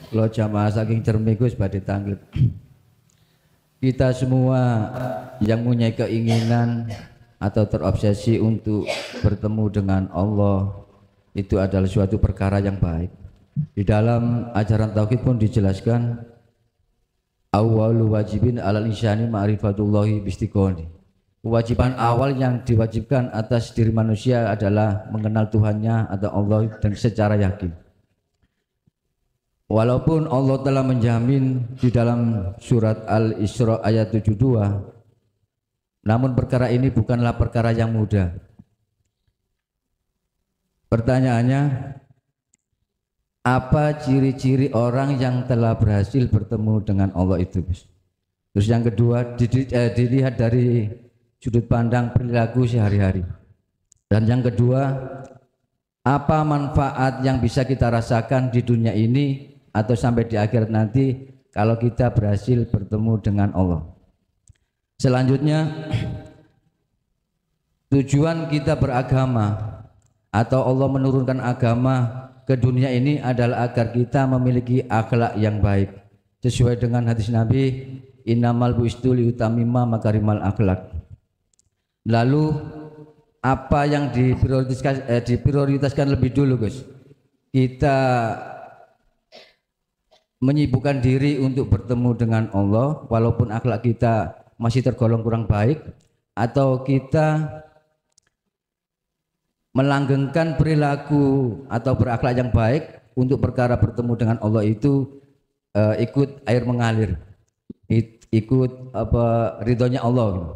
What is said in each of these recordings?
Kalau jamaah saking cermikus badhe tanggil. Kita semua yang punya keinginan atau terobsesi untuk bertemu dengan Allah itu adalah suatu perkara yang baik. Di dalam ajaran tauhid pun dijelaskan awwalu wajibin alal insani ma'rifatullahi bistiqoni. Kewajiban awal yang diwajibkan atas diri manusia adalah mengenal Tuhannya atau Allah dan secara yakin. Walaupun Allah telah menjamin di dalam surat Al-Isra ayat 72, namun perkara ini bukanlah perkara yang mudah. Pertanyaannya, apa ciri-ciri orang yang telah berhasil bertemu dengan Allah itu? Terus yang kedua, dilihat dari sudut pandang perilaku sehari-hari. Dan yang kedua, apa manfaat yang bisa kita rasakan di dunia ini atau sampai di akhirat nanti kalau kita berhasil bertemu dengan Allah. Selanjutnya, tujuan kita beragama atau Allah menurunkan agama ke dunia ini adalah agar kita memiliki akhlak yang baik sesuai dengan hadis Nabi, innamal bu'istu liutamima makarimal akhlak. Lalu apa yang diprioritaskan lebih dulu, Gus? Kita menyibukkan diri untuk bertemu dengan Allah walaupun akhlak kita masih tergolong kurang baik, atau kita melanggengkan perilaku atau berakhlak yang baik untuk perkara bertemu dengan Allah itu ikut air mengalir, ikut apa ridhonya Allah.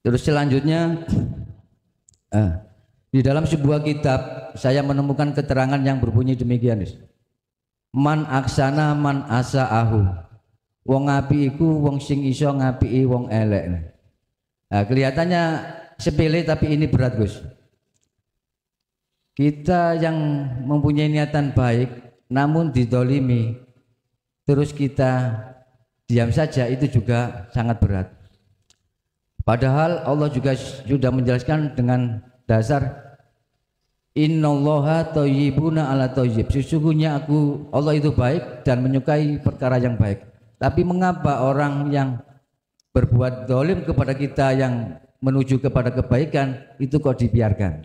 Terus selanjutnya di dalam sebuah kitab saya menemukan keterangan yang berbunyi demikian. Man aksana man asa'ahu. Wong api iku wong sing iso ngapii wong elek. Nah, kelihatannya sepele tapi ini berat, Gus. Kita yang mempunyai niatan baik namun didolimi terus kita diam saja, itu juga sangat berat. Padahal Allah juga sudah menjelaskan dengan dasar innallaha thayyibuna ala thayyib. Sesungguhnya Allah itu baik dan menyukai perkara yang baik. Tapi mengapa orang yang berbuat zalim kepada kita yang menuju kepada kebaikan itu kok dibiarkan?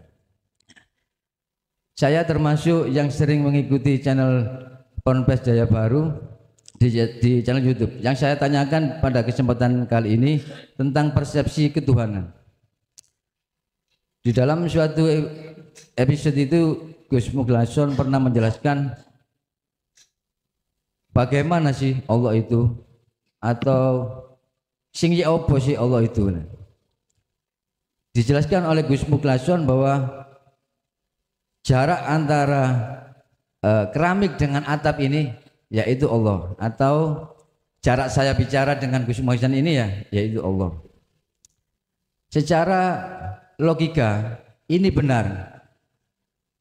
Saya termasuk yang sering mengikuti channel Ponpes Jaya Baru di channel YouTube. Yang saya tanyakan pada kesempatan kali ini tentang persepsi ketuhanan. Di dalam suatu episode itu Gus Muglason pernah menjelaskan bagaimana sih Allah itu, atau sing ya apa sih Allah itu. Dijelaskan oleh Gus Muglason bahwa jarak antara keramik dengan atap ini yaitu Allah, atau jarak saya bicara dengan Gus Muhsin ini yaitu Allah. Secara logika ini benar.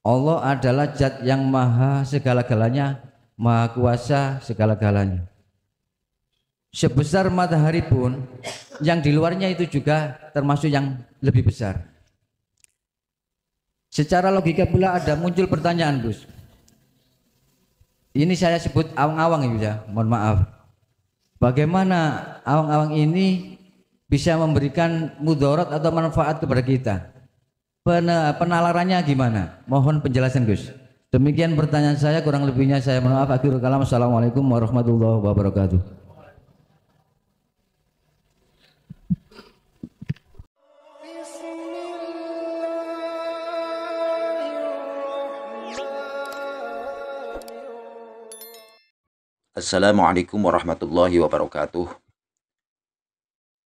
Allah adalah zat yang maha segala-galanya, maha kuasa segala-galanya. Sebesar matahari pun yang di luarnya itu juga termasuk yang lebih besar. Secara logika pula ada muncul pertanyaan, Gus. Ini saya sebut awang-awang ya, mohon maaf. Bagaimana awang-awang ini bisa memberikan mudarat atau manfaat kepada kita? Penalarannya gimana? Mohon penjelasan, Gus. Demikian pertanyaan saya, kurang lebihnya saya mohon maaf. Akhirul kalam. Assalamualaikum warahmatullahi wabarakatuh. Assalamualaikum warahmatullahi wabarakatuh.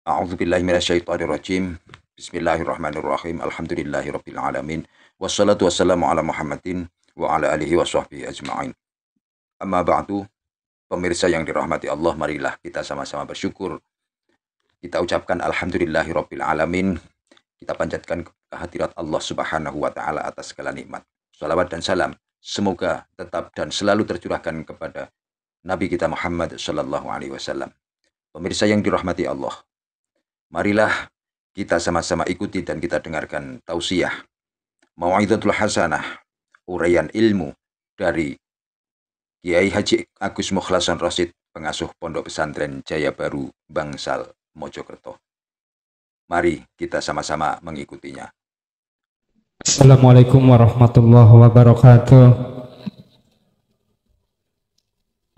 A'udzubillahi minasyaitonirrajim. Bismillahirrahmanirrahim. Alhamdulillahirabbil alamin. Wassalatu wassalamu ala Muhammadin wa ala alihi washabbihi ajma'in. Amma ba'du. Pemirsa yang dirahmati Allah, marilah kita sama-sama bersyukur. Kita ucapkan alhamdulillahirabbil alamin. Kita panjatkan kehadirat Allah Subhanahu wa taala atas segala nikmat. Salawat dan salam semoga tetap dan selalu tercurahkan kepada Nabi kita Muhammad sallallahu alaihi wasallam. Pemirsa yang dirahmati Allah, marilah kita sama-sama ikuti dan kita dengarkan tausiah, mau'izatul hasanah, uraian ilmu dari Kiai Haji Agus Mukhlason Rosid, pengasuh Pondok Pesantren Jaya Baru Bangsal Mojokerto. Mari kita sama-sama mengikutinya. Assalamualaikum warahmatullahi wabarakatuh.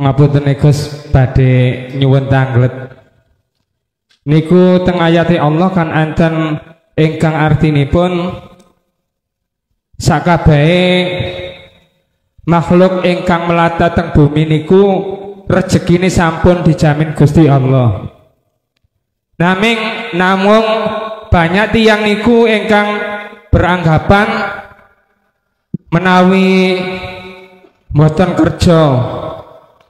Ngapunten Gus badhe nyuwun tanglet. Niku teng ayate Allah kan enten ingkang artinipun sakabehe makhluk ingkang melata teng bumi niku rezekine sampun dijamin Gusti Allah. Namung banyak tiyang niku ingkang beranggapan menawi mboten kerja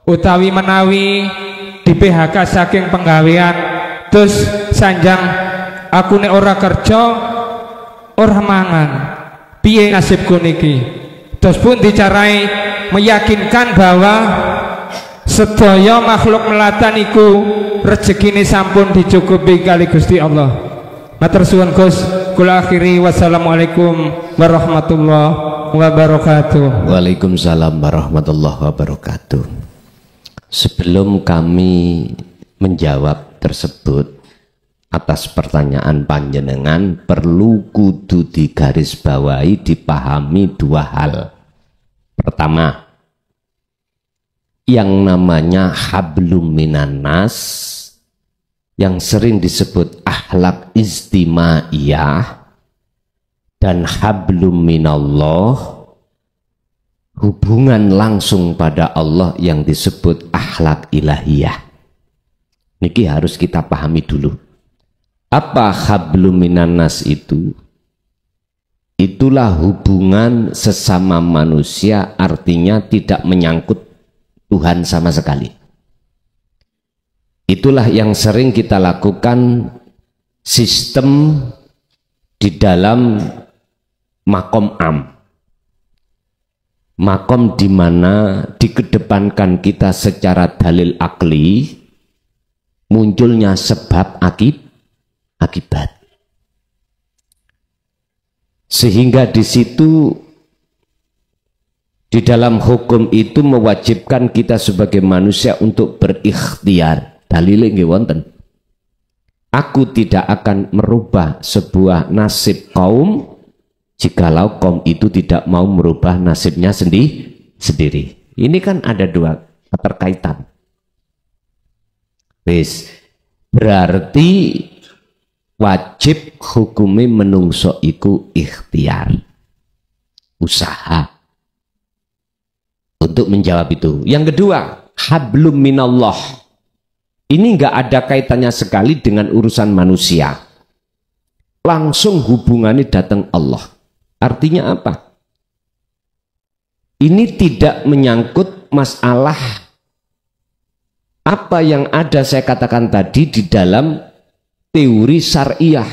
utawi menawi di PHK saking penggawean terus sanjang aku nek ora kerja ora mangan piye nasibku niki. Terus pun dicarai meyakinkan bahwa sedaya makhluk melata niku rezekine sampun dicukupi kali Gusti Allah. Matur suwun Gus, kula akhiri wassalamualaikum warahmatullahi wabarakatuh. Waalaikumsalam warahmatullahi wabarakatuh. Sebelum kami menjawab tersebut atas pertanyaan panjenengan, perlu kudu digarisbawahi, dipahami dua hal. Pertama, yang namanya hablum minan nas yang sering disebut akhlak istimaiyah dan hablum minallah, hubungan langsung pada Allah yang disebut akhlak ilahiyah. Niki harus kita pahami dulu. Apa hablum minan nas itu? Itulah hubungan sesama manusia, artinya tidak menyangkut Tuhan sama sekali. Itulah yang sering kita lakukan sistem di dalam makom am. Makom di mana dikedepankan kita secara dalil akli, munculnya sebab akibat. Sehingga di situ di dalam hukum itu mewajibkan kita sebagai manusia untuk berikhtiar. Dalile nggih wonten. Aku tidak akan merubah sebuah nasib kaum jikalau kaum itu tidak mau merubah nasibnya sendiri. Ini kan ada dua keterkaitan. Berarti wajib hukumi menungso iku ikhtiar, usaha untuk menjawab itu. Yang kedua, hablum minallah. Ini enggak ada kaitannya sekali dengan urusan manusia. Langsung hubungannya datang Allah. Artinya apa? Ini tidak menyangkut masalah apa yang ada saya katakan tadi di dalam teori syariah.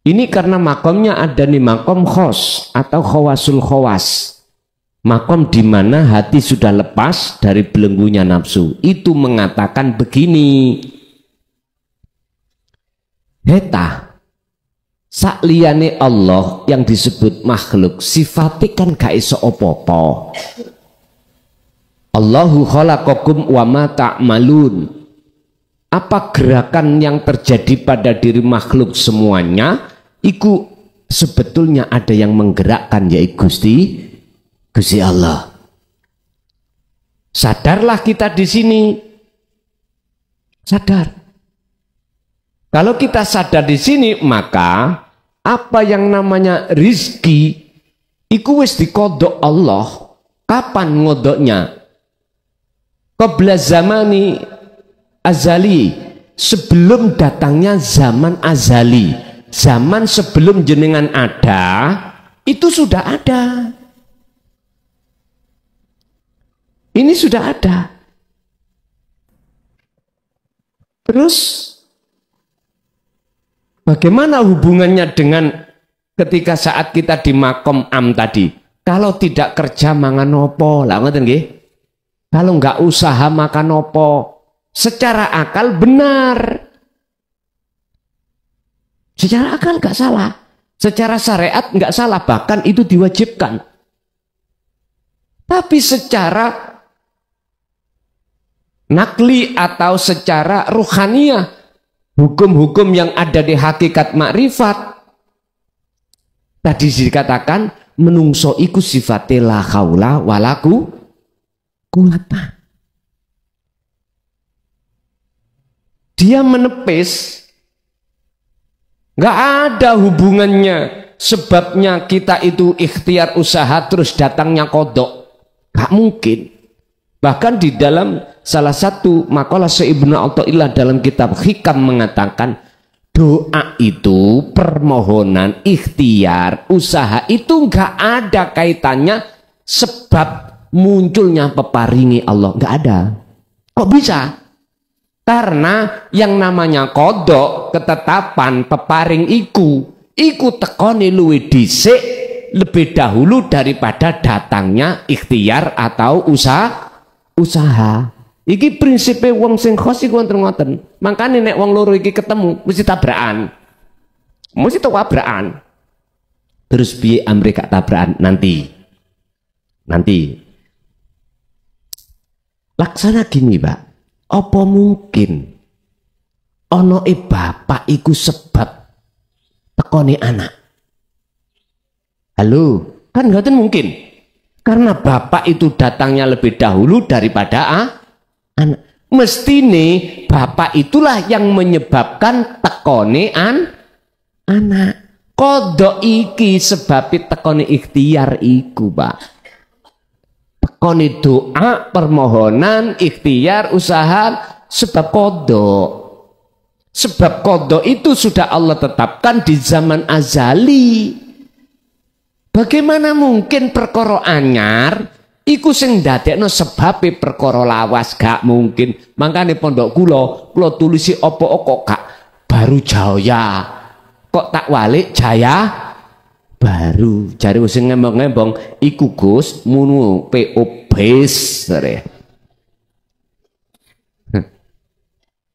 Ini karena makomnya ada nih makom khos atau khawasul khawas. Makom di mana hati sudah lepas dari belenggunya nafsu. Itu mengatakan begini. Heta sakliyane Allah yang disebut makhluk sifatnya kan gak iso opo-opo. Allahu khalaqakum wa ma ta'malun. Apa gerakan yang terjadi pada diri makhluk semuanya iku sebetulnya ada yang menggerakkan, yaitu Gusti Allah. Sadarlah kita di sini. Sadar. Kalau kita sadar di sini, maka apa yang namanya rizki iku wis dikodok Allah. Kapan ngodoknya? Qabla zamani azali, sebelum datangnya zaman azali, zaman sebelum jenengan ada, itu sudah ada. Ini sudah ada. Terus bagaimana hubungannya dengan ketika saat kita di makom am tadi? Kalau tidak kerja mangan opo, lah ngoten nggih? Kalau nggak usaha makan opo? Secara akal benar. Secara akal nggak salah. Secara syariat nggak salah, bahkan itu diwajibkan. Tapi secara nakli atau secara ruhaniyah, hukum-hukum yang ada di hakikat makrifat, tadi dikatakan menungso iku sifate la haula wala quwata. Dia menepis, nggak ada hubungannya. Sebabnya kita itu ikhtiar usaha terus datangnya kodok, nggak mungkin. Bahkan di dalam salah satu makalah Ibnu Athaillah dalam kitab Hikam mengatakan, doa itu, permohonan, ikhtiar, usaha itu nggak ada kaitannya sebab munculnya peparingi Allah, nggak ada. Kok bisa? Karena yang namanya kodok, ketetapan, peparing iku tekoni luwih dhisik lebih dahulu daripada datangnya ikhtiar atau usaha. Iki prinsipe wong sing khos iku wonten. Makane nek wong loro iki ketemu mesti tabrakan. Mesti tabrakan. Terus piye amre gak tabrakan nanti. Laksana gini, Pak. Apa mungkin ana bapak iku sebab tekoni anak? Halo, kan nggak mungkin. Karena bapak itu datangnya lebih dahulu daripada anak. Mestine bapak itulah yang menyebabkan tekoni anak. Kodok iki sebab tekoni ikhtiar iku, Pak. Tekoni doa, permohonan, ikhtiar, usaha sebab kodok. Sebab kodok itu sudah Allah tetapkan di zaman azali. Bagaimana mungkin perkara anyar iku sing ndadekno sebabe perkara lawas? Gak mungkin. Makane pondok kula tulisi apa kok Kak baru Jaya. Kok tak walik Jaya baru. Jare sing ngembang-ngembang iku Gus munu PO bes.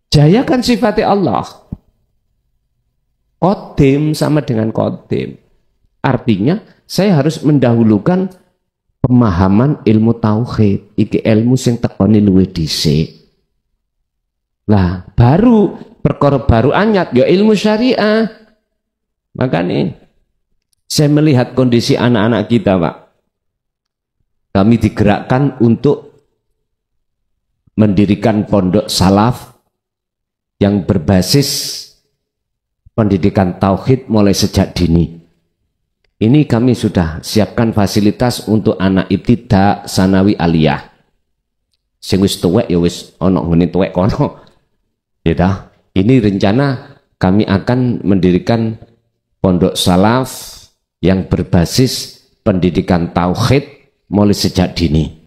Jaya kan sifatnya Allah. Qadim sama dengan qadim. Artinya saya harus mendahulukan pemahaman ilmu tauhid. Iki ilmu sing tekoni luwih dhisik. Lah, baru perkara baru anyat ya ilmu syariah. Makanya saya melihat kondisi anak-anak kita, Pak. Kami digerakkan untuk mendirikan pondok salaf yang berbasis pendidikan tauhid mulai sejak dini. Ini kami sudah siapkan fasilitas untuk anak ibtidak, sanawi, aliyah. Sing wis tuwek ya wis ana ngene tuwek kono. Ya dah. Ini rencana kami akan mendirikan pondok salaf yang berbasis pendidikan tauhid mulai sejak dini.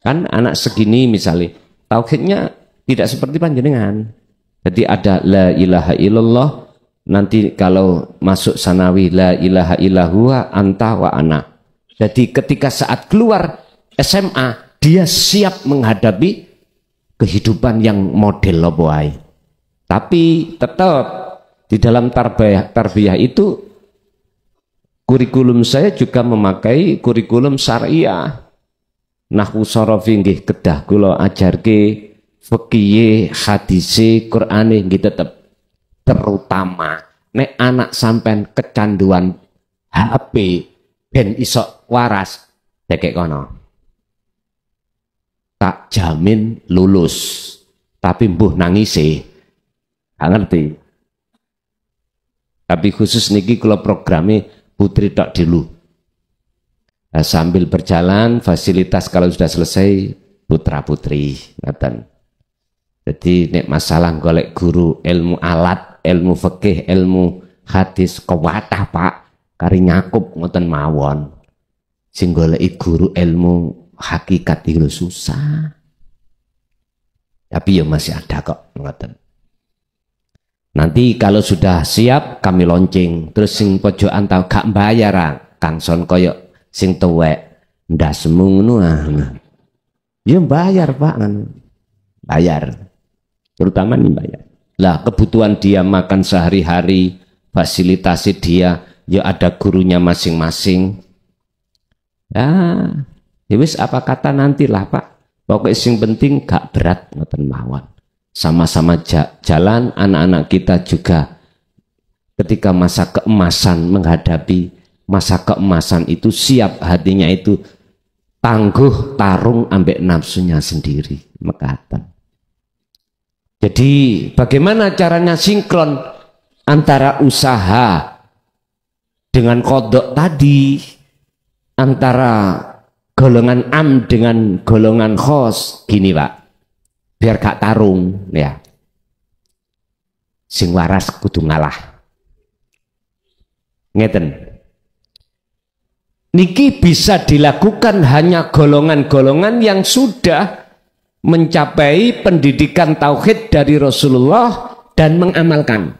Kan anak segini misalnya tauhidnya tidak seperti panjenengan. Jadi ada la ilaha illallah, nanti kalau masuk sanawi la ilaha illallah anta wa ana. Jadi ketika saat keluar SMA dia siap menghadapi kehidupan yang model loboai. Tapi tetap di dalam tarbiyah itu kurikulum saya juga memakai kurikulum syariah. Nahwu sorofi nggih kedah kula ajarke fikih, hadise, Qur'ane nggih tetep. Terutama nek anak sampean kecanduan HP ben iso waras dekek kono. Tak jamin lulus. Tapi mbuh nangisi. Gak ngerti. Tapi khusus niki kula programe putri tok dulu. Nah, sambil berjalan fasilitas kalau sudah selesai putra putri ngaten. Jadi nek masalah golek guru ilmu alat, ilmu fikih, ilmu hadis kewatah Pak kari nyakup ngoten mawon. Sing goleki guru ilmu hakikat itu susah. Tapi ya masih ada kok ngoten. Nanti kalau sudah siap kami launching. Terus sing pojokan tau gak bayar Kang Son koyo sing tuwek ndas ngono ya bayar Pak bayar. Terutama nih bayar. Lah kebutuhan dia makan sehari-hari, fasilitasi dia, ya ada gurunya masing-masing. Ya Ya wis apa kata nantilah Pak. Pokoknya sing penting gak berat ngoten mawon. Sama-sama jalan, anak-anak kita juga ketika masa keemasan menghadapi masa keemasan itu siap hatinya itu tangguh tarung ambek nafsunya sendiri mekaten. Jadi bagaimana caranya sinkron antara usaha dengan kodok tadi, antara golongan am dengan golongan khos, gini Pak, biar gak tarung ya, sing waras kudu ngalah. Ngeten. Niki bisa dilakukan hanya golongan-golongan yang sudah mencapai pendidikan tauhid dari Rasulullah dan mengamalkan.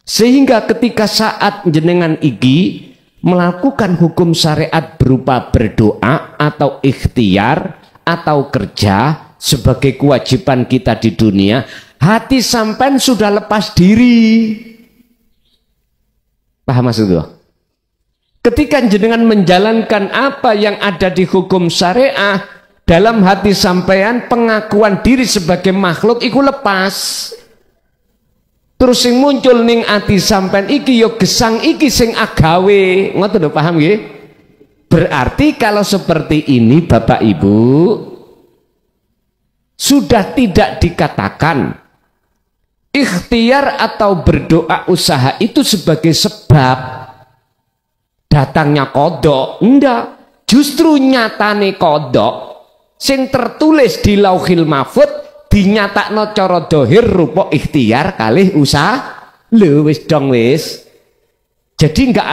Sehingga ketika saat jenengan iki melakukan hukum syariat berupa berdoa atau ikhtiar atau kerja sebagai kewajiban kita di dunia, hati sampean sudah lepas diri. Paham maksudnya? Ketika jenengan menjalankan apa yang ada di hukum syariah, dalam hati sampean pengakuan diri sebagai makhluk iku lepas. Terus sing muncul ning ati sampean iki yo gesang iki sing agawe. Ngoten lho, paham nggih? Berarti kalau seperti ini Bapak Ibu sudah tidak dikatakan ikhtiar atau berdoa usaha itu sebagai sebab datangnya kodok. Enggak, justru nyatane kodok sing tertulis di Lauhil Mahfudz dinyatakno cara dohir rupa ikhtiar kalih usaha. Lho wis dong wis. Jadi nggak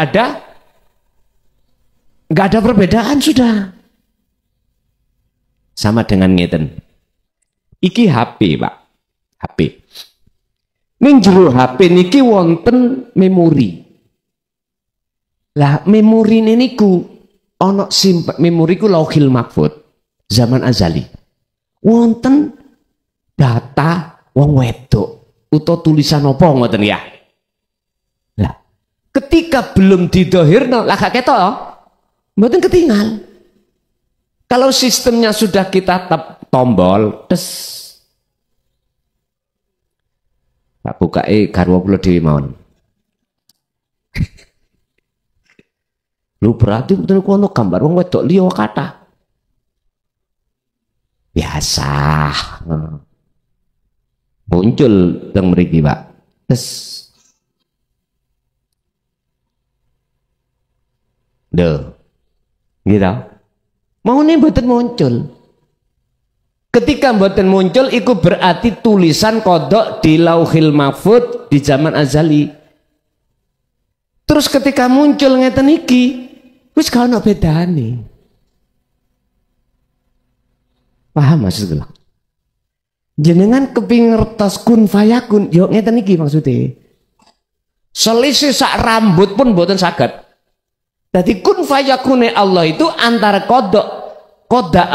ada perbedaan sudah. Sama dengan ngeten. Iki HP Pak, HP. Ning jero HP niki wonten memori. Lah memori niku ana memori ku Lauhil Mahfudz zaman azali. Wonten data wong wedok utawa tulisan apa ngoten ya. Lah ketika belum didohirno lah gak ketok mboten ketinggal. Kalau sistemnya sudah kita tombol tes tak bukae garwa kula dhewe mawon. Lu berarti betul kono gambar wong wedok liya kata. Biasa. Muncul teng mriki Pak. Tes. Duh. Gitu. Mau nih mboten muncul. Ketika mboten muncul iku berarti tulisan kodok di Lauhil Mahfudz di zaman azali. Terus ketika muncul ngeten iki wis gak ono bedane. Paham maksudnya? Jenengan kepingin ngertos kun fayakun, yo ngeten iki maksudnya. Selisih sak rambut pun mboten saged. Dadi kun fayakune Allah itu antara kodok kudrat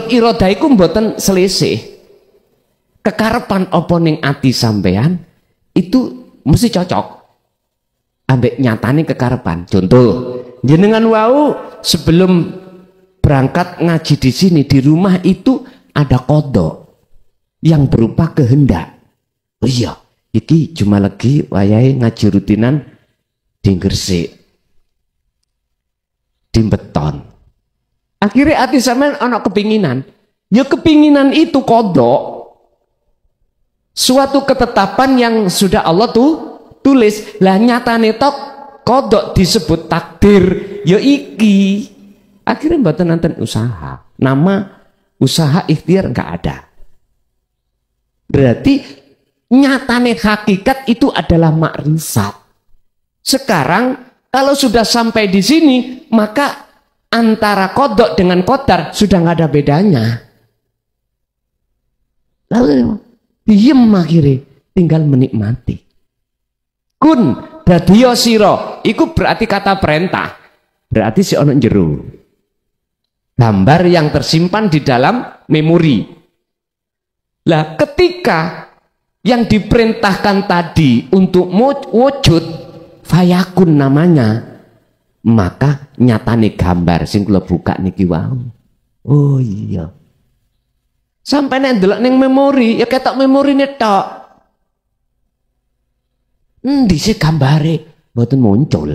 iradah iku mboten selisih. Kekarepan apa ning ati sampean itu mesti cocok ambek nyatane kekarepan. Contoh, jenengan wau sebelum berangkat ngaji di sini di rumah itu ada kodok yang berupa kehendak. Oh iya, iki cuma lagi wayahe ngaji rutinan di Gresik, di beton. Akhirnya hati sampean ana kepinginan. Ya kepinginan itu kodok. Suatu ketetapan yang sudah Allah tulis. Lah nyatane tok kodok disebut takdir. Ya iki. Akhirnya mboten nanten usaha. Nama usaha ikhtiar nggak ada. Berarti nyatane hakikat itu adalah makrifat. Sekarang kalau sudah sampai di sini maka antara kodok dengan qadar sudah nggak ada bedanya. Lalu diem akhirnya tinggal menikmati. Kun dadiyo siro iku berarti kata perintah. Berarti si ono jero. Gambar yang tersimpan di dalam memori. Lah ketika yang diperintahkan tadi untuk wujud fayakun namanya, maka nyatane gambar sing kula buka niki wau. Oh iya. Sampai nek ndelok ning memori ya ketok memorine tok. Endi sih gambare mboten muncul.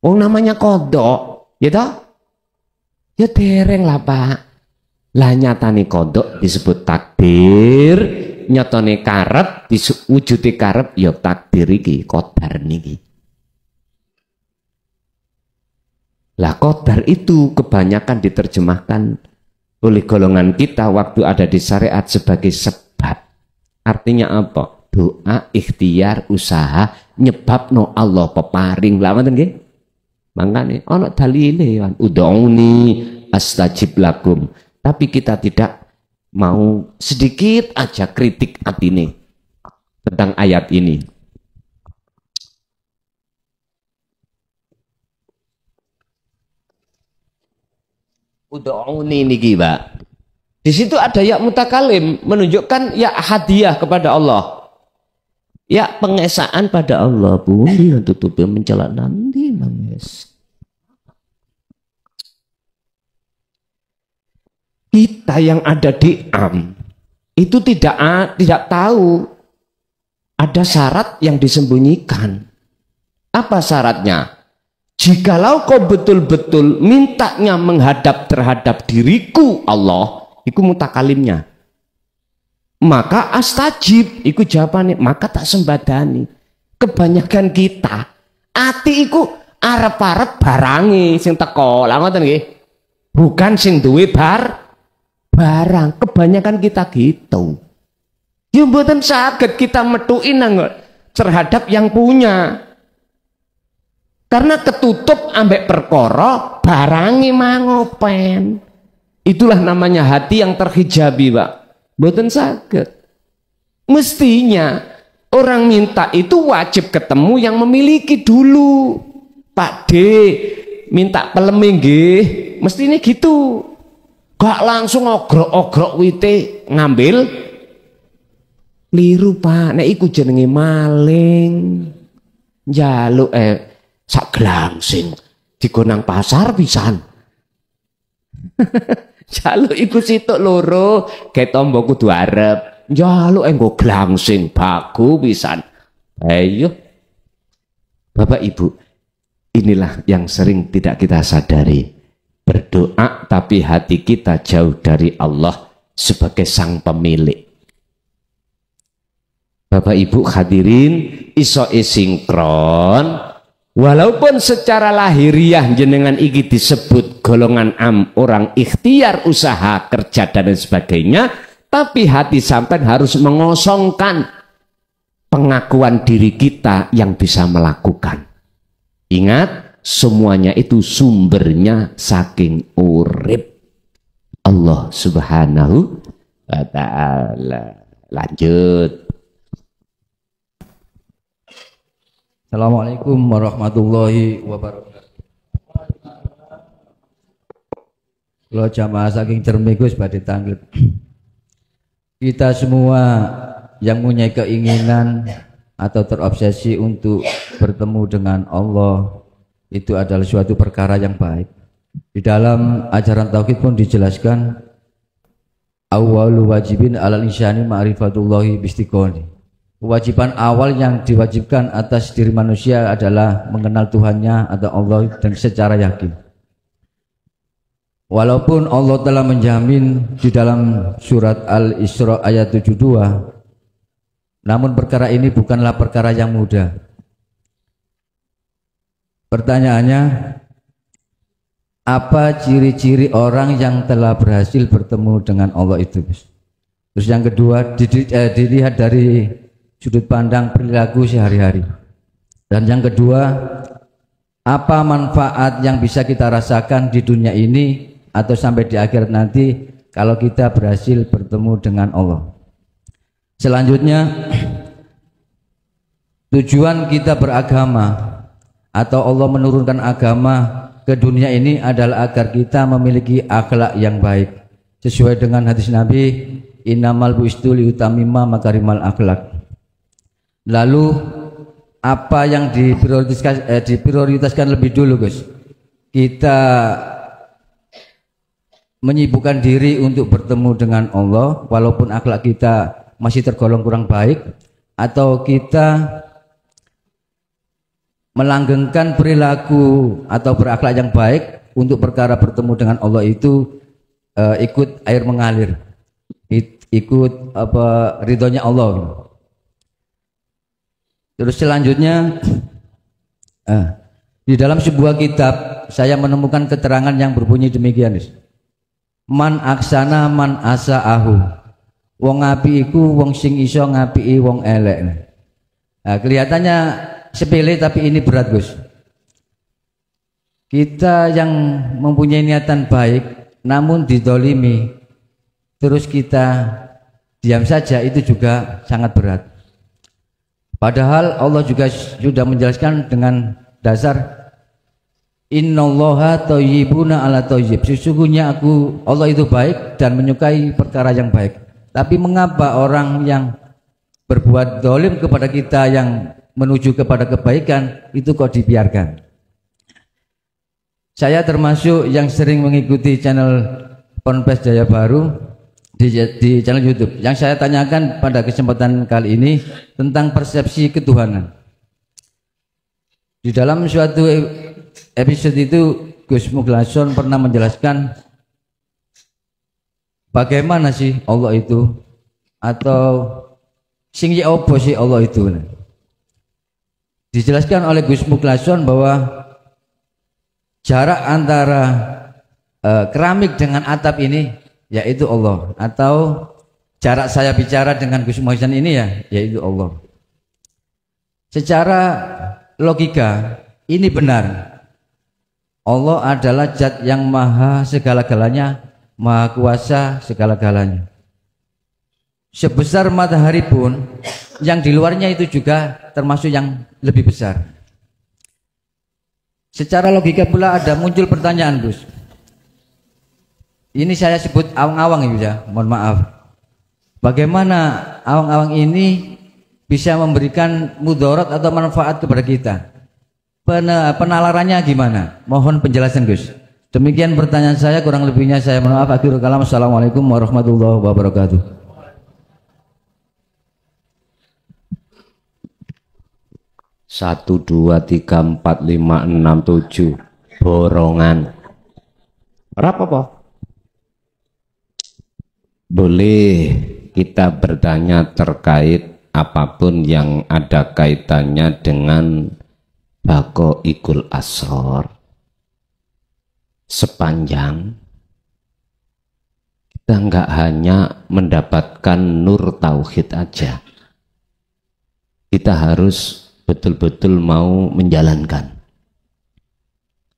Wong namanya kodok, ya toh? Ya dereng lah Pak. Lah nyatane kodok disebut takdir, nyatane karep diwujudi karep ya takdir iki, qadar niki. Lah qadar itu kebanyakan diterjemahkan oleh golongan kita waktu ada di syariat sebagai sebab. Artinya apa? Doa, ikhtiar, usaha nyebabno Allah peparing. Lah ngoten nggih? Mangkane ana dalile kan ud'uni astajib lakum. Tapi kita tidak mau sedikit aja kritik atine tentang ayat ini. Ud'uni niki, Pak. Di situ ada ya mutakalim menunjukkan ya hadiah kepada Allah. Ya pengesaan pada Allah. Boleh tutup mencela nanti manges. Kita yang ada di itu tidak tahu ada syarat yang disembunyikan. Apa syaratnya? Jikalau kau betul-betul mintanya menghadap terhadap diriku Allah, itu mutakalimnya. Maka astajib, iku jawabannya, maka tak sembadani. Kebanyakan kita, ati iku arep-arep barangi sing teko. Lah ngoten nggih. Bukan sing duwe barang. Kebanyakan kita gitu. Ya mboten saged kita metuki nang terhadap yang punya. Karena ketutup ambek perkara barangi mangopen. Itulah namanya hati yang terhijabi, Pak. Mboten saged. Mestinya orang minta itu wajib ketemu yang memiliki dulu. Pak D minta peleme nggih, mestine gitu. Gak langsung ogrok-ogrok wite ngambil. Liru, Pak. Nek iku jenenge maling. Njaluk sak glangsing digonang pasar pisan. Njaluk iku situk loro, ge tombo kudu arep. Njaluk engko glangsing baku pisan. Ayo. Bapak Ibu, inilah yang sering tidak kita sadari. Berdoa tapi hati kita jauh dari Allah sebagai sang pemilik. Bapak Ibu hadirin, iso sinkron. Walaupun secara lahiriah jenengan iki disebut golongan orang ikhtiar, usaha, kerja dan sebagainya, tapi hati sampean harus mengosongkan pengakuan diri kita yang bisa melakukan. Ingat, semuanya itu sumbernya saking urip Allah Subhanahu wa ta'ala. Lanjut. Assalamualaikum warahmatullahi wabarakatuh. Kalau jamaah saking Cermigus badhe tanggel. Kita semua yang punya keinginan atau terobsesi untuk bertemu dengan Allah, itu adalah suatu perkara yang baik. Di dalam ajaran tauhid pun dijelaskan awwalu wajibin alal insani ma'rifatullahi bistiqoni. Kewajiban awal yang diwajibkan atas diri manusia adalah mengenal Tuhannya atau Allah dan secara yakin. Walaupun Allah telah menjamin di dalam surat Al-Isra ayat 72, namun perkara ini bukanlah perkara yang mudah. Pertanyaannya, apa ciri-ciri orang yang telah berhasil bertemu dengan Allah itu? Terus yang kedua, dilihat dari sudut pandang perilaku sehari-hari. Dan yang kedua, apa manfaat yang bisa kita rasakan di dunia ini atau sampai di akhirat nanti kalau kita berhasil bertemu dengan Allah. Selanjutnya, tujuan kita beragama atau Allah menurunkan agama ke dunia ini adalah agar kita memiliki akhlak yang baik sesuai dengan hadis Nabi, innamal bu'istu liutamima makarimal akhlak. Lalu apa yang diprioritaskan lebih dulu, Gus? Kita menyibukkan diri untuk bertemu dengan Allah walaupun akhlak kita masih tergolong kurang baik, atau kita melanggengkan perilaku atau berakhlak yang baik untuk perkara bertemu dengan Allah itu ikut air mengalir, ikut ridhonya Allah. Terus selanjutnya di dalam sebuah kitab saya menemukan keterangan yang berbunyi demikian. Man aksana man asa'ahu. Wong ngapi iku wong sing iso ngapii wong elek. Nah, kelihatannya sepele tapi ini berat, Gus. Kita yang mempunyai niatan baik namun didolimi terus kita diam saja, itu juga sangat berat. Padahal Allah juga sudah menjelaskan dengan dasar innallaha thayyibuna ala thayyib. Sesungguhnya Allah itu baik dan menyukai perkara yang baik. Tapi mengapa orang yang berbuat dolim kepada kita yang menuju kepada kebaikan itu kok dibiarkan? Saya termasuk yang sering mengikuti channel Ponpes Jaya Baru di channel YouTube. Yang saya tanyakan pada kesempatan kali ini tentang persepsi ketuhanan. Di dalam suatu episode itu Gus Muglason pernah menjelaskan bagaimana sih Allah itu, atau sing ya apa sih Allah itu. Dijelaskan oleh Gus Muglason bahwa jarak antara keramik dengan atap ini yaitu Allah, atau jarak saya bicara dengan Gus Muhsin ini yaitu Allah. Secara logika ini benar. Allah adalah zat yang maha segala-galanya, maha kuasa segala-galanya. Sebesar matahari pun yang di luarnya itu juga termasuk yang lebih besar. Secara logika pula ada muncul pertanyaan, Gus. Ini saya sebut awang-awang ya, mohon maaf. Bagaimana awang-awang ini bisa memberikan mudarat atau manfaat kepada kita? Penalarannya gimana? Mohon penjelasan, Gus. Demikian pertanyaan saya, kurang lebihnya saya mohon maaf. Akhirul kalam. Assalamualaikum warahmatullahi wabarakatuh. Satu, dua, tiga, empat, lima, enam, tujuh. Borongan. Apa? Boleh kita bertanya terkait apapun yang ada kaitannya dengan baqaikul asrar, sepanjang kita enggak hanya mendapatkan nur tauhid aja, kita harus betul-betul mau menjalankan.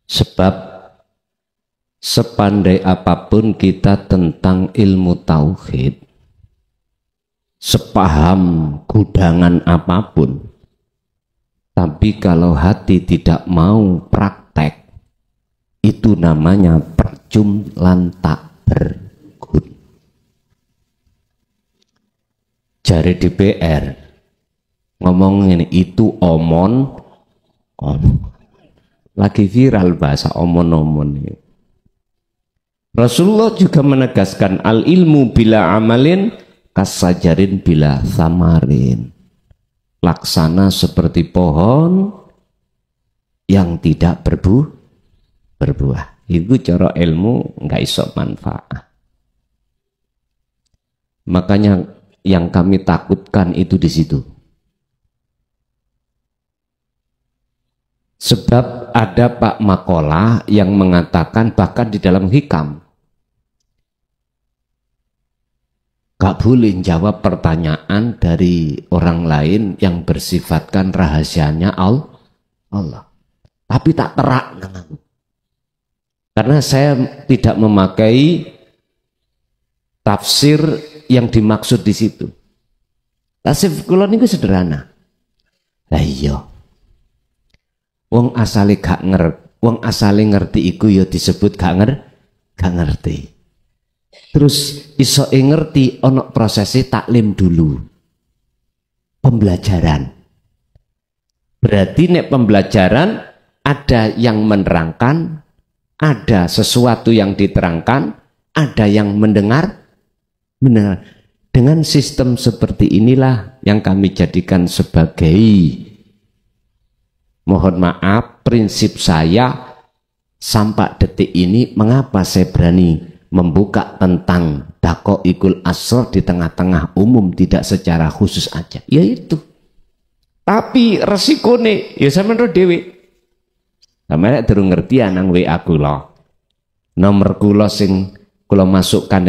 Sebab sepandai apapun kita tentang ilmu tauhid, sepaham gudangan apapun, tapi kalau hati tidak mau praktek, itu namanya percum lan tak berguna. Jari DPR ngomong ini, itu omon lagi viral bahasa omon-omon ini. Rasulullah juga menegaskan al ilmu bila amalin kasajarin bila samarin. Laksana seperti pohon yang tidak berbuah. Itu cara ilmu nggak iso manfaat. Makanya yang kami takutkan itu di situ. Sebab ada Pak Makola yang mengatakan bahkan di dalam hikam, gak boleh jawab pertanyaan dari orang lain yang bersifatkan rahasianya Allah. Tapi tak terak. Karena saya tidak memakai tafsir yang dimaksud di situ. Tafsir kula niku sederhana. Lah iya. Wong asale ngerti iku ya disebut gak ngerti. Terus iso ngerti ono prosesi taklim dulu, pembelajaran. Berarti nek pembelajaran ada yang menerangkan, ada sesuatu yang diterangkan, ada yang mendengar. Dengan sistem seperti inilah yang kami jadikan sebagai, mohon maaf, prinsip saya sampai detik ini. Mengapa saya berani membuka tentang Daqaiqul Asrar di tengah-tengah umum, tidak secara khusus aja, yaitu. Tapi resikone ya sampeyan ro dhewe. Sampeyan nek durung ngerti nang WA kula. Nomor kula sing kula masukkan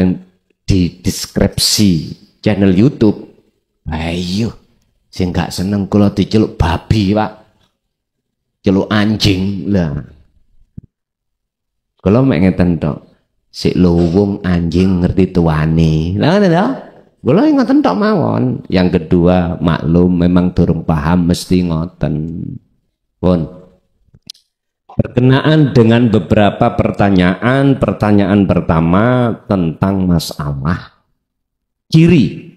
di deskripsi channel YouTube. Ayo, sing gak seneng kula diceluk babi, Pak. Celuk anjing lah. Kula mek ngeten tok. Sik luwung anjing ngerti tuane. Lah ngono to? Kula ngoten tok mawon. Yang kedua, maklum memang durung paham mesti ngoten. Pun berkenaan dengan beberapa pertanyaan. Pertanyaan pertama tentang masalah ciri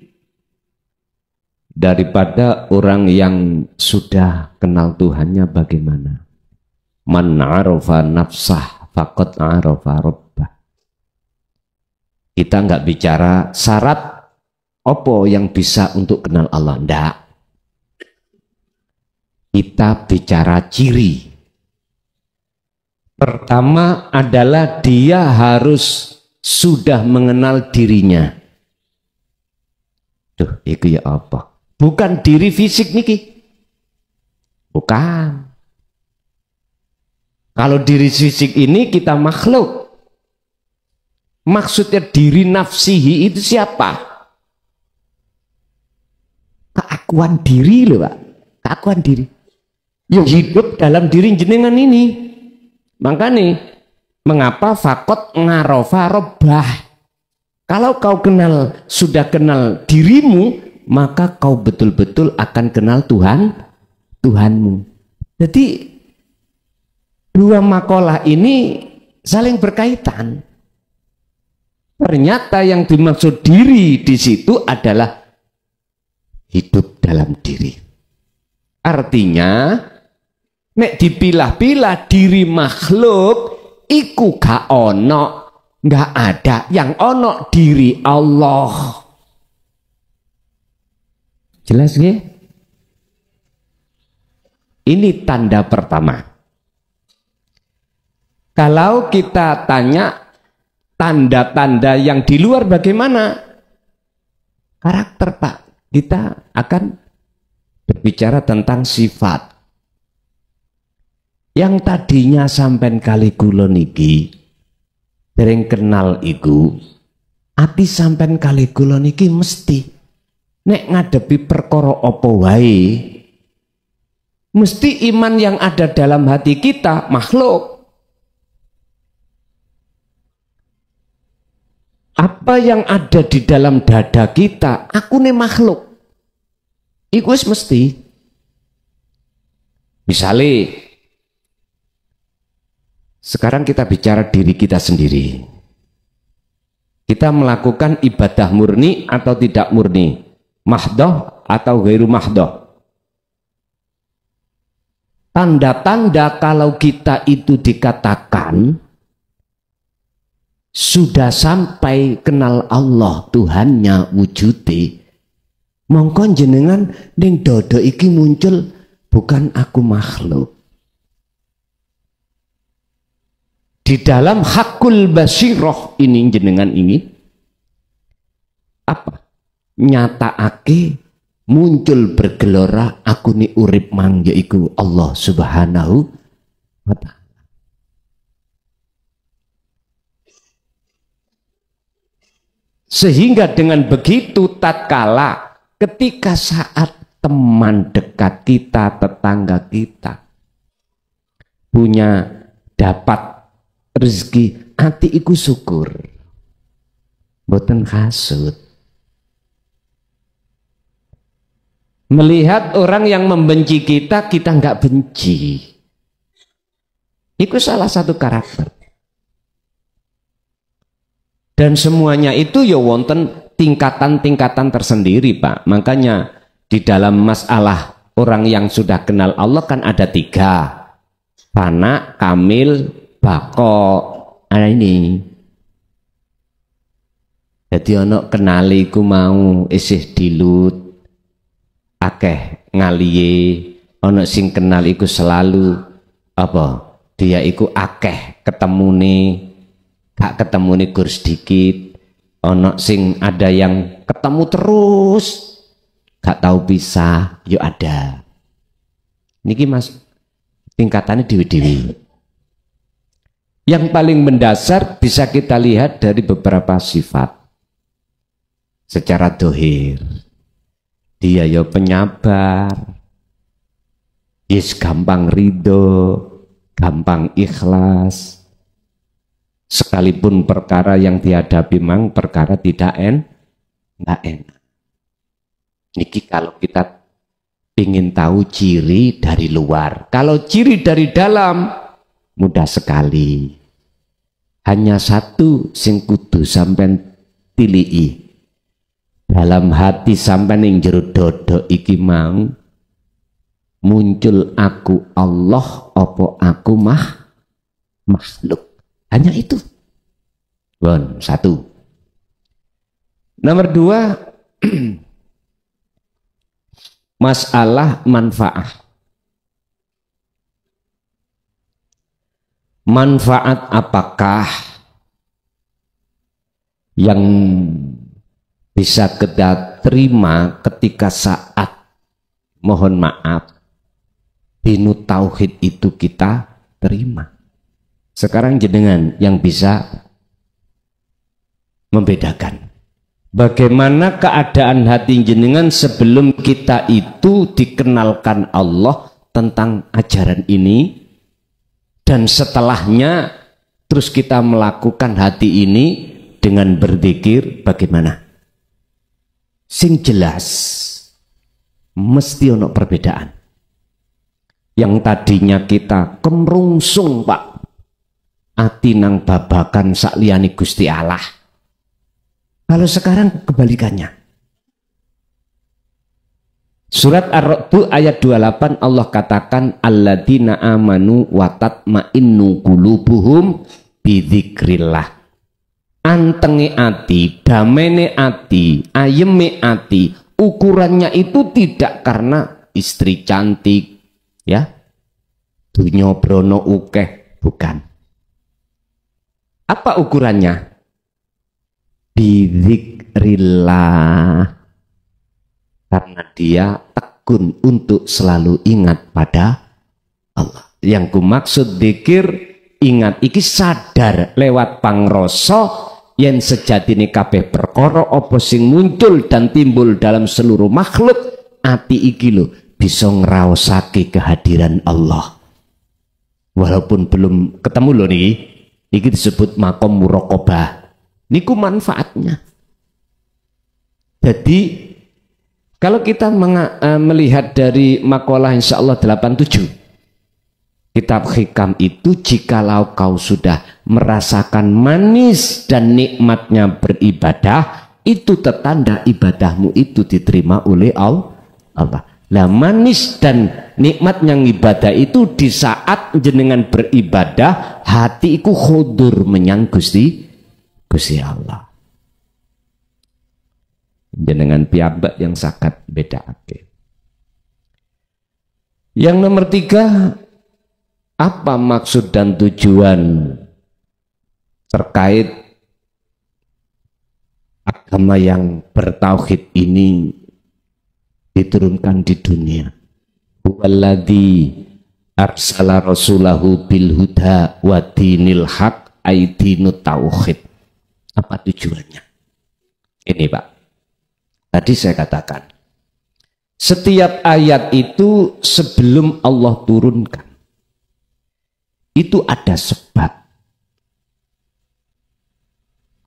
daripada orang yang sudah kenal Tuhannya bagaimana. Man 'arafa nafsah faqad 'arafa rabbah. Kita nggak bicara syarat apa yang bisa untuk kenal Allah, ndak. Kita bicara ciri. Pertama adalah dia harus sudah mengenal dirinya. Duh, itu ya apa? Bukan diri fisik niki. Bukan. Kalau diri fisik ini kita makhluk. Maksudnya diri nafsihi itu siapa? Keakuan diri loh, Pak. Keakuan diri. Yang hidup dalam diri jenengan ini. Makanya mengapa fakot ngarofa robbah? Kalau kau kenal, sudah kenal dirimu, maka kau betul-betul akan kenal Tuhanmu. Jadi dua makalah ini saling berkaitan. Ternyata yang dimaksud diri di situ adalah hidup dalam diri. Artinya, nek dipilah-pilah diri makhluk, iku gak ono, gak ada yang ono diri Allah. Jelas nggih? Ini tanda pertama. Kalau kita tanya tanda-tanda yang di luar bagaimana? Karakter, Pak. Kita akan berbicara tentang sifat. Yang tadinya sampean kali kula niki dereng kenal iku, ati sampean kali kula niki mesti nek ngadepi perkara apa wae, mesti iman yang ada dalam hati kita makhluk. Apa yang ada di dalam dada kita, aku nih makhluk. Iku wis mesti. Misalnya, sekarang kita bicara diri kita sendiri. Kita melakukan ibadah murni atau tidak murni, mahdoh atau ghairu mahdoh. Tanda-tanda kalau kita itu dikatakan sudah sampai kenal Allah Tuhannya wujudi, mongko jenengan ning dodo iki muncul bukan aku makhluk. Di dalam hakul basiroh ini jenengan ini apa? Nyatakake muncul bergelora aku ni urip mang yaiku Allah Subhanahu wa ta'ala. Sehingga dengan begitu tatkala ketika saat teman dekat kita, tetangga kita punya dapat rezeki, ati iku syukur. Mboten hasud. Melihat orang yang membenci kita, kita nggak benci. Itu salah satu karakter. Dan semuanya itu ya wonten tingkatan-tingkatan tersendiri, Pak. Makanya di dalam masalah Orang yang sudah kenal Allah kan ada 3. Fana, kamil, bako. Nah ini. Jadi ono kenali ku mau isih dilut. Akeh ngaliye. Ono sing kenal iku selalu apa? Dia iku akeh ketemune. Gak ketemune gur sedikit. Ono sing ada yang ketemu terus. Gak tahu pisah, yuk ada. Niki mas, tingkatannya dewi-dewi. Yang paling mendasar bisa kita lihat dari beberapa sifat. Secara dohir. Dia ya penyabar. Yes, gampang ridho, gampang ikhlas. Sekalipun perkara yang dihadapi memang perkara tidak enggak enak. Niki kalau kita ingin tahu ciri dari luar. Kalau ciri dari dalam mudah sekali. Hanya satu sing kudu sampean tilii. Dalam hati sampean ing jero dodo iki mau muncul aku Allah apa aku makhluk. Hanya itu. Bon, satu. Nomor 2 masalah manfaat. Manfaat apakah yang bisa kita terima ketika saat mohon maaf binu tauhid itu kita terima. Sekarang jenengan yang bisa membedakan. Bagaimana keadaan hati jenengan sebelum kita itu dikenalkan Allah tentang ajaran ini, dan setelahnya terus kita melakukan hati ini dengan berzikir bagaimana? Sing jelas mesti ono perbedaan. Yang tadinya kita kemrungsung Pak, ati nang babakan sakliyane Gusti Allah. Kalau sekarang kebalikannya. Surat Ar-Ra'd ayat 28 Allah katakan alladzina amanu wa tatma'innu qulubuhum bidzikrillah. Antenge ati, damene ati, ayeme ati, ukurannya itu tidak karena istri cantik, ya, dunya brono ukeh, bukan. Apa ukurannya? Bidzikrillah, karena dia tekun untuk selalu ingat pada Allah. Yang ku maksud dzikir, ingat iki sadar lewat pangrasa yen sejatine kabeh perkara apa sing muncul dan timbul dalam seluruh makhluk, ati iki lho bisa ngraosake kehadiran Allah. Walaupun belum ketemu lho niki, iki disebut maqam muraqabah. Niku manfaatnya. Jadi kalau kita melihat dari makalah insyaallah 87 kitab hikam itu, jikalau kau sudah merasakan manis dan nikmatnya beribadah, itu tertanda ibadahmu itu diterima oleh Allah. Lah manis dan nikmatnya ibadah itu di saat jenengan beribadah hati iku khudur menyang Gusti Allah. Jenengan piyambak yang sangat beda. Yang nomor 3, apa maksud dan tujuan terkait agama yang bertauhid ini diturunkan di dunia? Walladzi arsala rasulahu bil huda wa dinil haq aidinut tauhid. Apa tujuannya? Ini Pak, tadi saya katakan setiap ayat itu sebelum Allah turunkan itu ada sebab.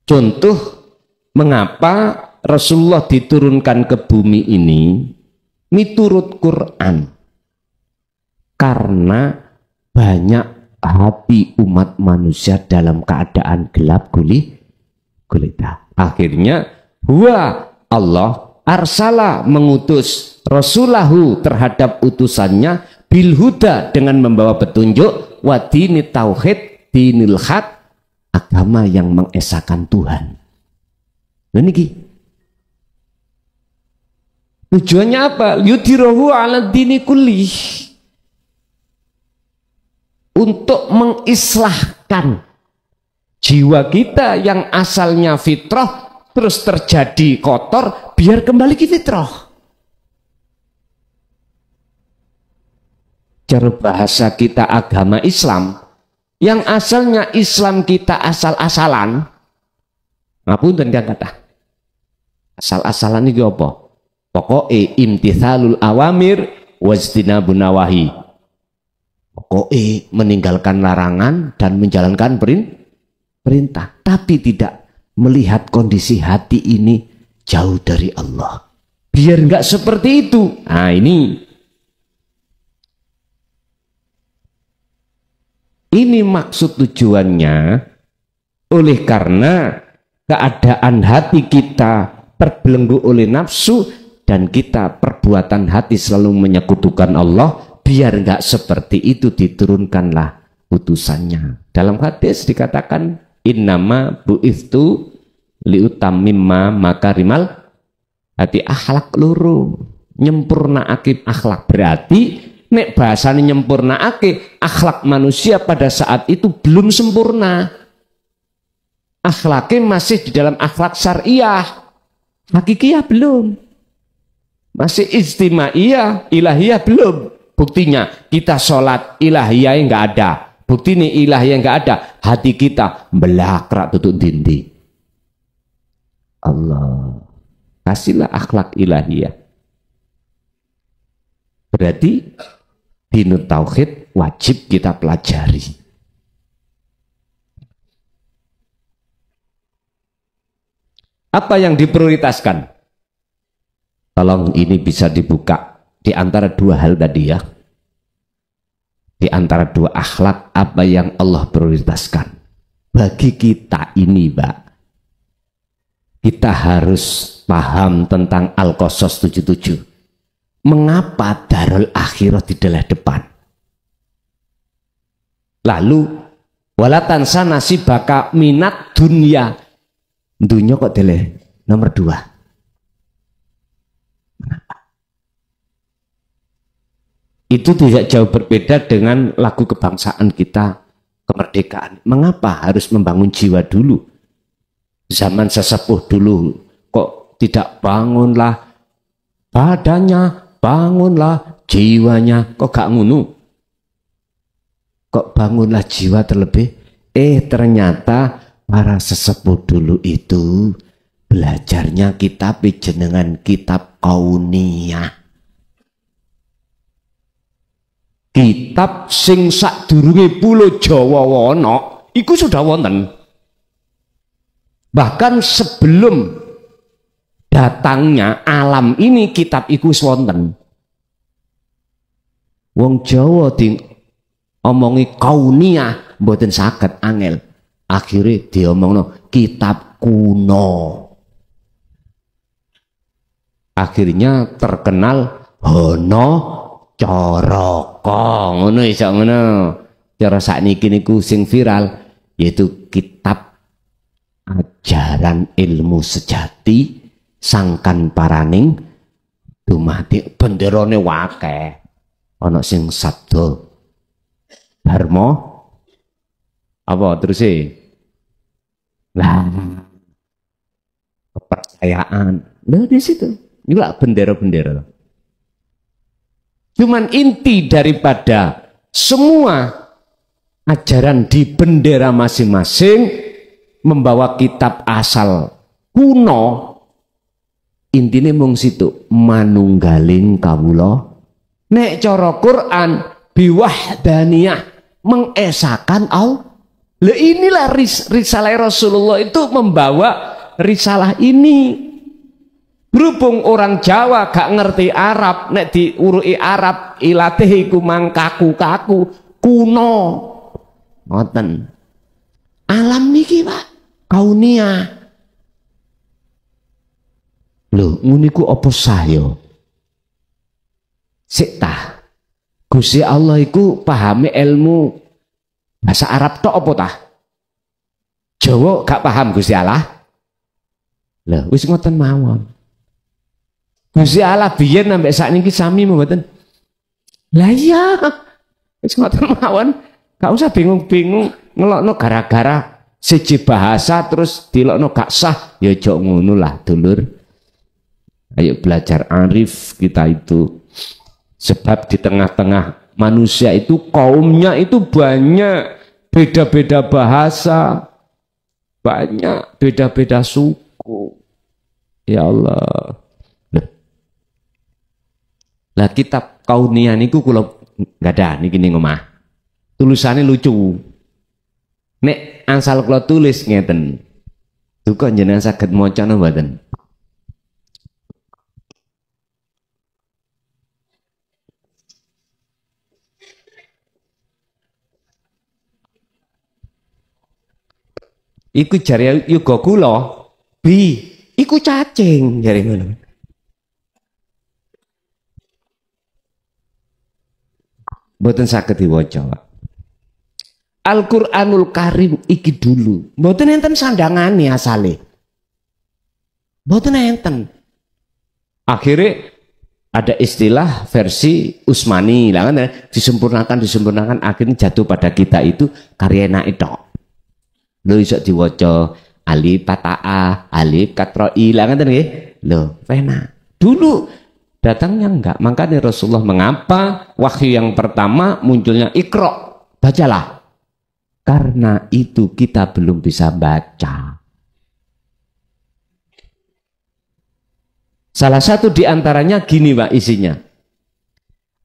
Contoh mengapa Rasulullah diturunkan ke bumi ini miturut Quran, karena banyak hati umat manusia dalam keadaan gelap gulita. Akhirnya Allah arsala mengutus rasulahu terhadap utusannya, bil huda dengan membawa petunjuk, wa dini tauhid, dinil haq, agama yang mengesahkan Tuhan. Ini tujuannya apa? Yudhirahu ala dini kulli, untuk mengislahkan jiwa kita yang asalnya fitrah terus terjadi kotor, biar kembali ke fitrah. Cara bahasa kita agama Islam, yang asalnya Islam kita asal-asalan, ngapunten kan kata asal-asalan ini apa? Pokoknya imtithalul awamir wajtinabun nawahi, pokoknya meninggalkan larangan dan menjalankan perintah, tapi tidak melihat kondisi hati ini jauh dari Allah, biar nggak seperti itu. Nah ini maksud tujuannya. Oleh karena keadaan hati kita terbelenggu oleh nafsu dan kita perbuatan hati selalu menyekutukan Allah, biar nggak seperti itu diturunkanlah utusannya. Dalam hadis dikatakan, innama bu'ithtu liutammimma makarimal hati, akhlak loro nyempurnaake akhlak. Berarti nek bahasane nyempurnaake akhlak manusia pada saat itu belum sempurna. Akhlaknya masih di dalam akhlak syariah, hakikiyah belum, masih istimaiyah, ilahiyah belum. Buktinya kita sholat ilahiyah nggak ada. Bukti ini ilahi yang nggak ada, hati kita belakrak tutup dindi. Allah, kasihlah akhlak ilahiyah. Berarti dinut tauhid wajib kita pelajari. Apa yang diprioritaskan? Tolong ini bisa dibuka di antara dua hal tadi ya. Di antara dua akhlak, apa yang Allah prioritaskan bagi kita ini, Mbak? Kita harus paham tentang Al-Qasas 77. Mengapa darul akhirah di depan? Lalu walatan sana nasibaka minat dunia. Dunia kok nomor 2? Itu tidak jauh berbeda dengan lagu kebangsaan kita, kemerdekaan. Mengapa harus membangun jiwa dulu? Zaman sesepuh dulu kok tidak bangunlah badannya, bangunlah jiwanya, kok gak ngunu? Kok bangunlah jiwa terlebih? Ternyata para sesepuh dulu itu belajarnya kitab jenengan kitab kauniyah. Kitab sing sadurunge pulo Jawa wono iku sudah wonten. Bahkan sebelum datangnya alam ini kitab iku wonten. Wong Jawa di omongi kauniyah mboten saged, angel. Akhirnya diomongno kitab kuno. Akhirnya terkenal Hono Coroko, ngono iso ngono. Cara sakniki niku sing viral yaitu kitab ajaran ilmu sejati sangkan paraning dumadi, benderane wakeh. Ana sing sabda dharma apa terus lah kepercayaan. Nah di situ juga bendera-bendera. Cuman inti daripada semua ajaran di bendera masing-masing membawa kitab asal kuno, intinya mung situ manunggaling kawula. Nek cara Quran biwahdaniyah, mengesahkan Allah. Lah inilah risalah Rasulullah itu membawa risalah ini. Berhubung orang Jawa gak ngerti Arab, nek diurui Arab ilatih iku mang kaku-kaku kuno. Ngoten. Alam niki, Pak, kaunia. Lho, nguniku apa saya? Sik tah. Gusti Allah iku pahami ilmu bahasa Arab tok apa tah? Jawa gak paham Gusti Allah. Lah wis ngoten mawon. Gusti Allah biyen sampai sakniki sami mboten. Lah iya. Wis ngoten mawon. Gak usah bingung-bingung ngelokno gara-gara siji bahasa terus dilokno gak sah. Ya aja ngono lah dulur. Ayo belajar arif kita itu. Sebab di tengah-tengah manusia itu kaumnya itu banyak beda-beda bahasa, banyak beda-beda suku. Ya Allah. Lah kitab Kauniyah niku kula nggak ada niki ning omah. Tulisannya lucu. Nek asal kula tulis ngeten. Duka jenengan saged maca napa mboten? Iku jare yoga kula bi iku cacing jare ngono. Mboten saged diwaca. Al-Qur'anul Karim iki dulu mboten enten sandangane asale. Mboten enten. Akhirnya ada istilah versi Usmani lah kan disempurnakan akhirnya jatuh pada kita itu karya itu. Lho iso diwaca alif fathah, alif katroi lah kan nggih. Lho, pena. Dulu datangnya enggak. Makanya Rasulullah mengapa wahyu yang pertama munculnya Iqra, bacalah. Karena itu kita belum bisa baca. Salah satu di antaranya gini Pak isinya.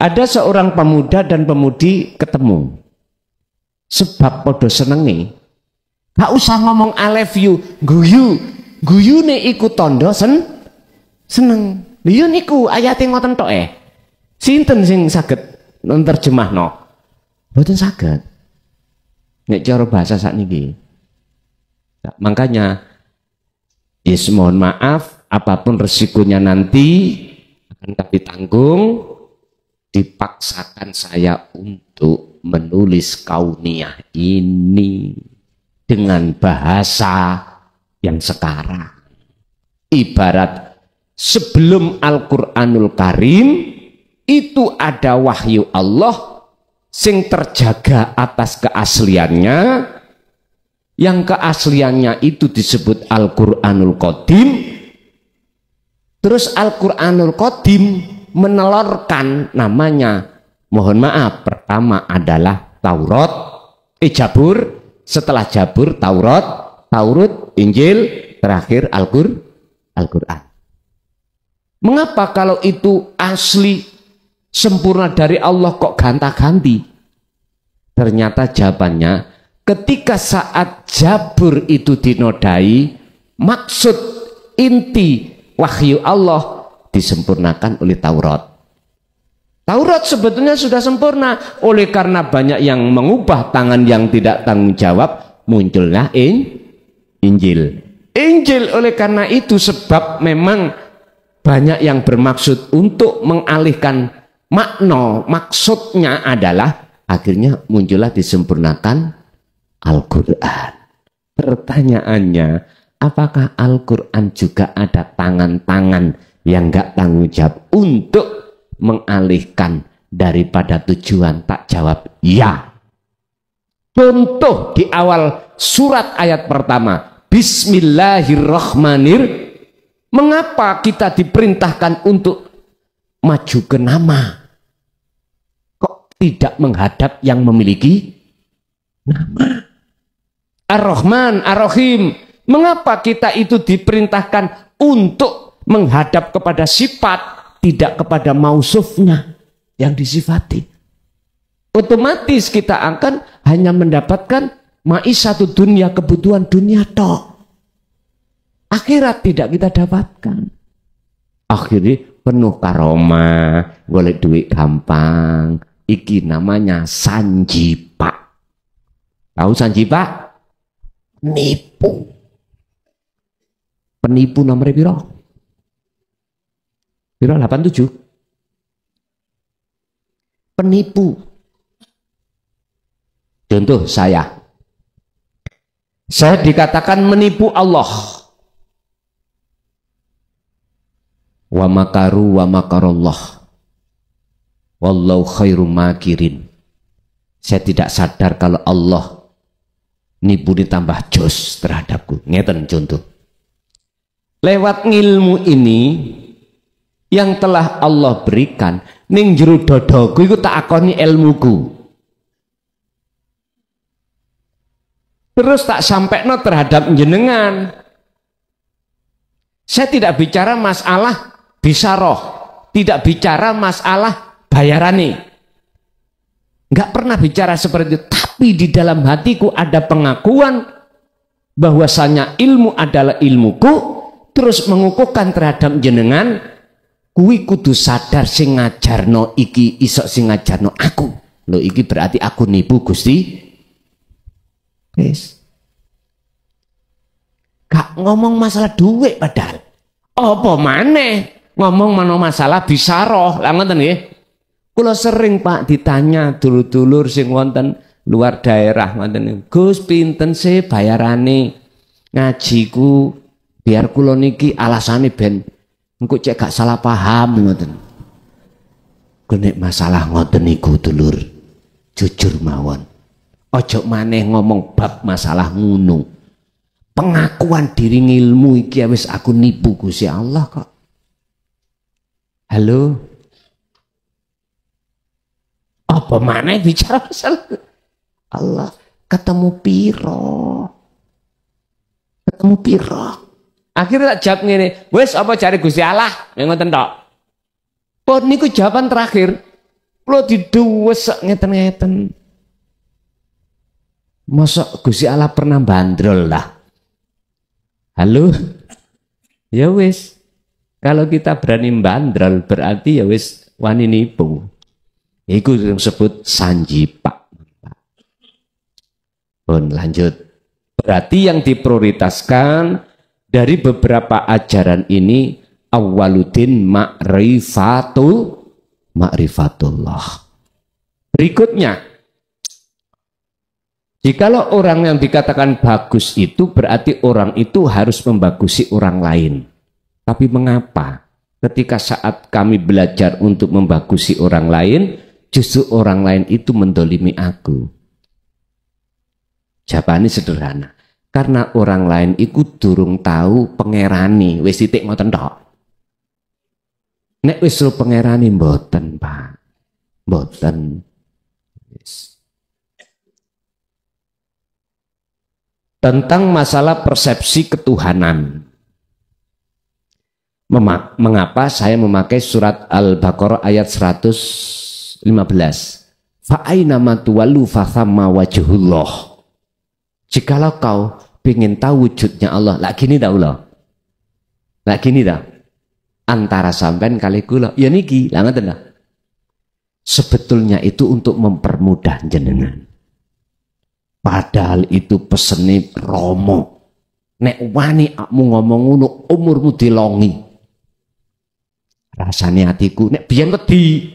Ada seorang pemuda dan pemudi ketemu. Sebab podo senengi. Gak usah ngomong I love you, guyu nih ikut tondo seneng. Liyo niku ayat yang ngoten tok Sinten sing saged nerjemahno? Mboten saged. Nek cara bahasa sakniki. Makanya yes mohon maaf apapun resikonya nanti akan kami tanggung. Dipaksakan saya untuk menulis Kauniyah ini dengan bahasa yang sekarang. Ibarat sebelum Al-Qur'anul Karim itu ada wahyu Allah sing terjaga atas keasliannya, yang keasliannya itu disebut Al-Qur'anul Qadim. Terus Al-Qur'anul Qadim menelurkan namanya, mohon maaf, pertama adalah Taurat, Jabur, setelah Jabur Taurat, Taurut, Injil, terakhir Al-Qur'an. Mengapa kalau itu asli sempurna dari Allah kok ganta-ganti? Ternyata jawabannya ketika saat Jabur itu dinodai, maksud inti wahyu Allah disempurnakan oleh Taurat. Taurat sebetulnya sudah sempurna, oleh karena banyak yang mengubah tangan yang tidak tanggung jawab, muncullah Injil. Injil oleh karena itu sebab memang banyak yang bermaksud untuk mengalihkan makna, maksudnya adalah akhirnya muncullah disempurnakan Al-Qur'an. Pertanyaannya, apakah Al-Qur'an juga ada tangan-tangan yang enggak tanggung jawab untuk mengalihkan daripada tujuan? Tak jawab ya. Contoh di awal surat ayat pertama, Bismillahirrahmanirrahim. Mengapa kita diperintahkan untuk maju ke nama? Kok tidak menghadap yang memiliki nama? Ar-Rahman, Ar-Rahim. Mengapa kita itu diperintahkan untuk menghadap kepada sifat, tidak kepada mausufnya yang disifati? Otomatis kita akan hanya mendapatkan maisatu dunia, kebutuhan dunia tok. Akhirat tidak kita dapatkan. Akhirnya penuh karomah, golek duit gampang. Iki namanya sanjipa. Tahu sanjipa? Nipu. Penipu nomor piro? Piro 87. penipu. Contoh saya dikatakan menipu Allah. Wa makaru wa makarallah. Wallahu khairum makirin. Saya tidak sadar kalau Allah nipu ditambah jos terhadapku. Ngeten contoh. Lewat ilmu ini yang telah Allah berikan ning jero dadaku iku tak akoni ilmuku. Terus tak sampaikan terhadap jenengan. Saya tidak bicara masalah bisaroh, tidak bicara masalah bayarane. Enggak pernah bicara seperti itu, tapi di dalam hatiku ada pengakuan bahwasanya ilmu adalah ilmuku, terus mengukuhkan terhadap jenengan, kuwi kudu sadar sing ngajarno iki iso sing ngajarno aku. Lho iki berarti aku nipu Gusti. Wis. Gak ngomong masalah duit padahal. Apa maneh ngomong masalah bisaroh. Lah ngoten nggih. Kula sering Pak ditanya dulur-dulur sing wonten luar daerah ngoten. Gus pinten sih bayarane ngajiku biar kula niki alasane ben engko cek gak salah paham ngoten. Nek masalah ngoten niku dulur jujur mawon. Ojo maneh ngomong bab masalah ngono. Pengakuan diri ngilmu iki wis aku nipu Gusti Allah kok. Halo. Apa maneh bicara masalah Allah ketemu piro? Ketemu piro? Akhirnya tak jawab ngene, wis apa cari Gusti Allah? Ngoten tok. Oh niku jawaban terakhir. Kulo diduwes ngeten-ngeten. Masa Gusti Allah pernah bandrol lah. Halo? Ya wis. Kalau kita berani bandrol berarti ya wis wani nipu. Iku yang disebut sanjipak. Pun lanjut. Berarti yang diprioritaskan dari beberapa ajaran ini awwaluddin ma'rifatullah. Berikutnya, jikalau orang yang dikatakan bagus itu berarti orang itu harus membagusi orang lain. Tapi mengapa ketika saat kami belajar untuk membagusi orang lain, justru orang lain itu mendolimi aku? Jawabannya sederhana. Karena orang lain itu durung tahu pangerani. Wis titik ngoten tok. Nek wis pangerani mboten, Pak. Mboten. Tentang masalah persepsi ketuhanan. Mengapa saya memakai surat Al-Baqarah ayat 115? Fa'aina ma tuwallu fathamma wajhullah. Jikalau kau ingin tahu wujudnya Allah, lah gini dah Allah. Lah gini dah. Antara sampean kali kula, ya niki, lah ngoten dah. Sebetulnya itu untuk mempermudah jenengan. Padahal itu pesene Romo. Nek wani akmu ngomong ngono umurmu dilongi. Rasane atiku nek biyen wedi.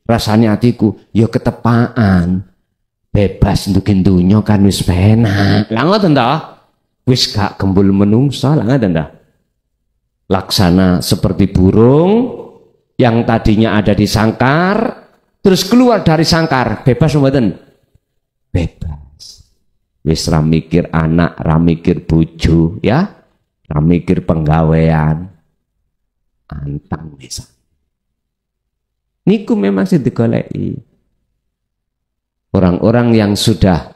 Rasane atiku ya ketepaan. Bebas ndukin dunya kan wis penak. Lah ngoten ta? Wis gak gembul menungsa lah ngoten ta? Laksana seperti burung yang tadinya ada di sangkar terus keluar dari sangkar. Bebas mboten? Bebas. Wis ra mikir anak, ra mikir bojo, ya, ra mikir penggawean, antang bisa. Niku memang sing digoleki. Orang-orang yang sudah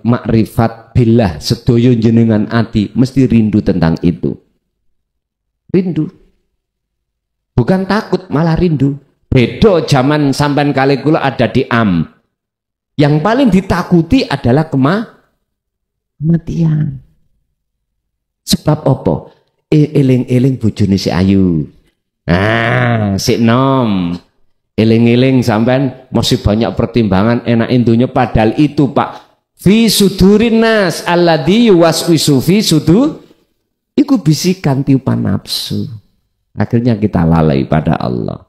makrifat billah sedaya jenengan ati mesti rindu tentang itu. Rindu. Bukan takut, malah rindu. Beda zaman sampean kali kula ada di Am. Yang paling ditakuti adalah kematian. Sebab apa? Eling-eling bojone si ayu. Si nom. Eling-eling sampean masih banyak pertimbangan enak intunya padahal itu Pak. Fi sudurin nas alladzi yuwaswisu fi sudur. Iku bisikan tiupan nafsu. Akhirnya kita lalai pada Allah.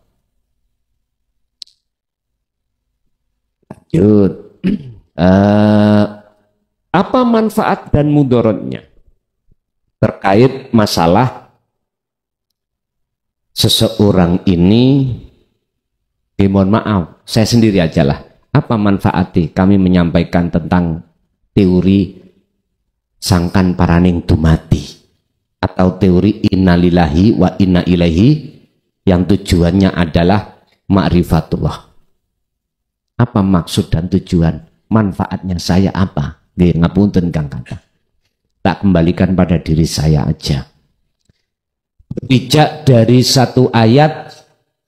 Lanjut. Apa manfaat dan mudaratnya terkait masalah seseorang ini? Mohon maaf, saya sendiri aja lah. Apa manfaatnya kami menyampaikan tentang teori sangkan paraning dumati atau teori innalillahi wa inna ilaihi yang tujuannya adalah ma'rifatullah. Apa maksud dan tujuan? Manfaatnya saya apa? Ngapunten Kang kata. Tak kembalikan pada diri saya aja. Bijak dari satu ayat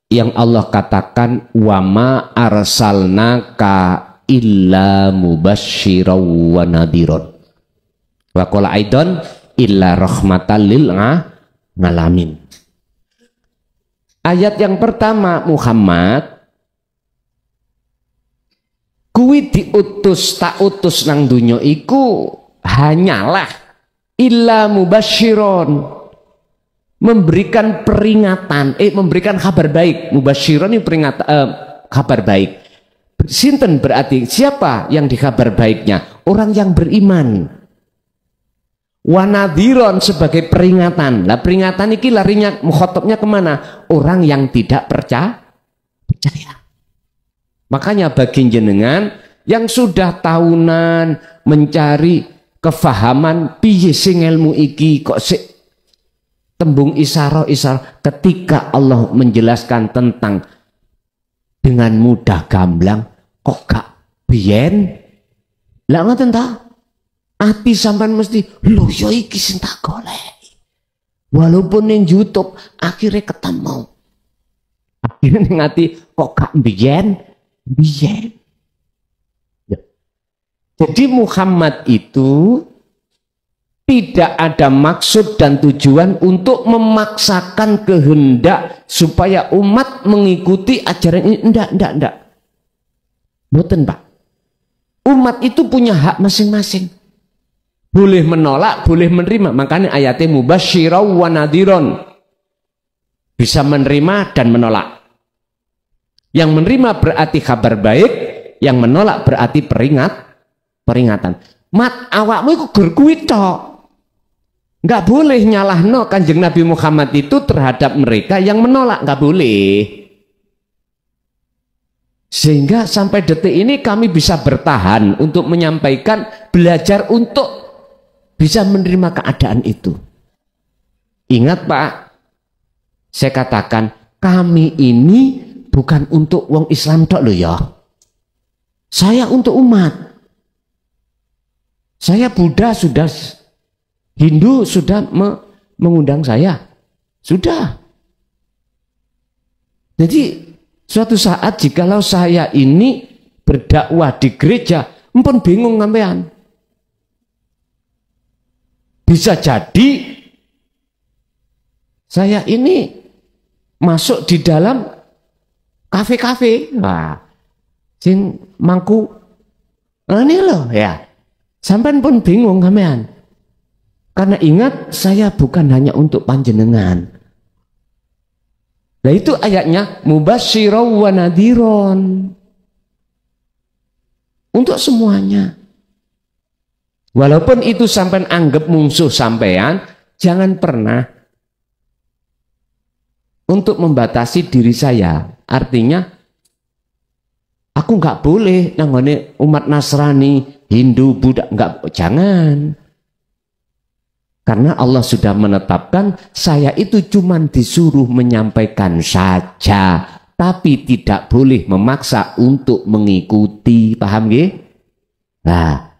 yang Allah katakan wama arsalnaka illa mubasysyiran wa nadhiran. Wa qala aidan illa rahmatan lil alamin. Ayat yang pertama, Muhammad kuwi diutus tak utus nang dunya iku hanyalah illa mubasysyiran, memberikan peringatan, memberikan kabar baik. Mubasysyiran ini peringatan, kabar baik. Sinten berarti siapa yang dikabar baiknya? Orang yang beriman. Wanadhiron sebagai peringatan. Lah peringatan ini larinya mukhatabnya kemana? Orang yang tidak percaya. Makanya bagi jenengan yang sudah tahunan mencari kefahaman piye sing ilmu iki kok tembung isyarah ketika Allah menjelaskan tentang dengan mudah gamblang kok gak biyen lah ngoten ta ati sampean mesti lho ya iki sing tak golek walaupun ning YouTube akhirnya ketemu akhirnya ning ati kok gak biyen ya. Jadi Muhammad itu tidak ada maksud dan tujuan untuk memaksakan kehendak supaya umat mengikuti ajaran ini. Enggak. Boten, Pak. Umat itu punya hak masing-masing. Boleh menolak, boleh menerima. Makanya ayatnya mubasysyiran wa nadhiran. Bisa menerima dan menolak. Yang menerima berarti kabar baik, yang menolak berarti peringatan. Mat awakmu iku gur kuwi tok. Nggak boleh nyalahno Kanjeng Nabi Muhammad itu terhadap mereka yang menolak, nggak boleh. Sehingga sampai detik ini kami bisa bertahan untuk menyampaikan, belajar untuk bisa menerima keadaan itu. Ingat Pak, saya katakan kami ini bukan untuk wong Islam tok loh ya. Saya untuk umat. Saya Buddha sudah, Hindu sudah mengundang saya. Sudah. Jadi suatu saat jikalau saya ini berdakwah di gereja, empun bingung sampean. Bisa jadi saya ini masuk di dalam kafe-kafe, wah, sing mangku, ini loh ya, sampean pun bingung sampean, karena ingat saya bukan hanya untuk panjenengan. Nah itu ayatnya mubasysyiran wa nadhiran untuk semuanya. Walaupun itu sampean anggap musuh sampean, jangan pernah untuk membatasi diri saya. Artinya aku nggak boleh nanggone umat Nasrani, Hindu, Buddha, nggak, jangan. Karena Allah sudah menetapkan saya itu cuma disuruh menyampaikan saja, tapi tidak boleh memaksa untuk mengikuti, paham nggih? Nah,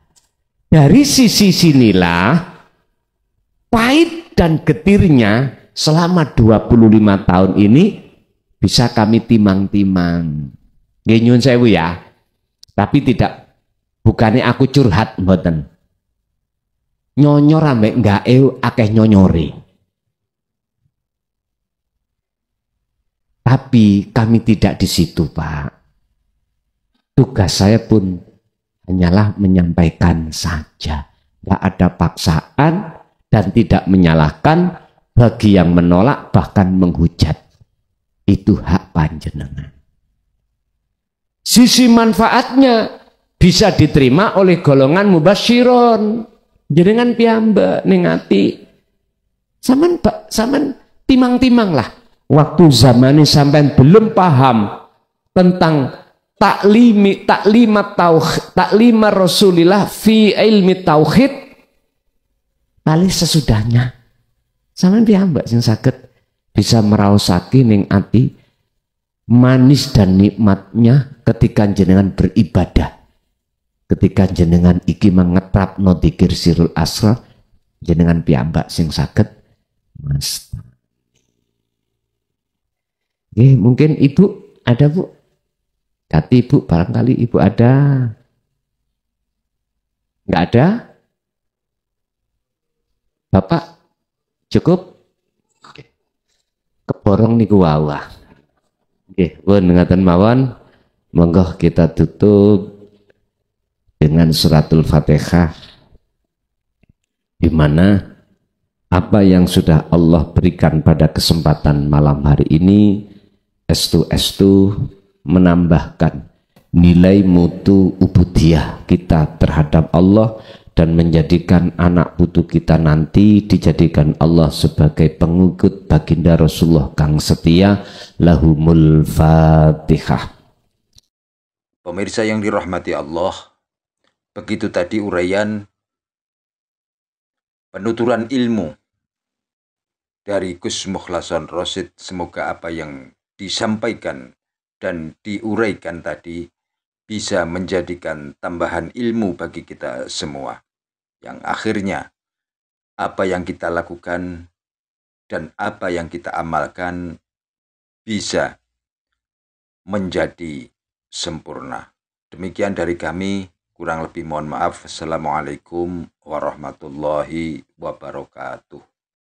dari sisi sinilah pahit dan getirnya selama 25 tahun ini bisa kami timang-timang. Nggih nyuwun sewu ya. Tapi tidak, bukannya aku curhat mboten. Nyonyor ambek enggak akeh nyonyori. Tapi kami tidak di situ, Pak. Tugas saya pun hanyalah menyampaikan saja. Enggak ada paksaan dan tidak menyalahkan bagi yang menolak bahkan menghujat. Itu hak panjenengan. Sisi manfaatnya bisa diterima oleh golongan mubasyiron. Jenengan piyambak ning ati. Saman timang-timang lah. Waktu zamane sampean belum paham tentang taklimat Rasulillah fi ilmi tauhid, paling sesudahnya sampean piyambak sing saged bisa meraosake ning ati manis dan nikmatnya ketika jenengan beribadah. Ketika jenengan iki mengetrapno dzikir sirul asrar, jenengan piyambak sing saged mas. Mungkin ibu ada bu? Kati ibu, barangkali ibu ada. Nggak ada? Bapak cukup? Keborong niku wawah. Nggih, pun ngaten mawon. Monggo kita tutup dengan suratul Fatihah, di mana apa yang sudah Allah berikan pada kesempatan malam hari ini estu menambahkan nilai mutu ubudiyah kita terhadap Allah dan menjadikan anak putu kita nanti dijadikan Allah sebagai pengikut baginda Rasulullah kang setia. Lahumul Fatihah. Pemirsa yang dirahmati Allah, begitu tadi uraian penuturan ilmu dari Gus Mukhlason Rosid. Semoga apa yang disampaikan dan diuraikan tadi bisa menjadikan tambahan ilmu bagi kita semua. Yang akhirnya apa yang kita lakukan dan apa yang kita amalkan bisa menjadi sempurna. Demikian dari kami. Kurang lebih mohon maaf. Assalamualaikum warahmatullahi wabarakatuh.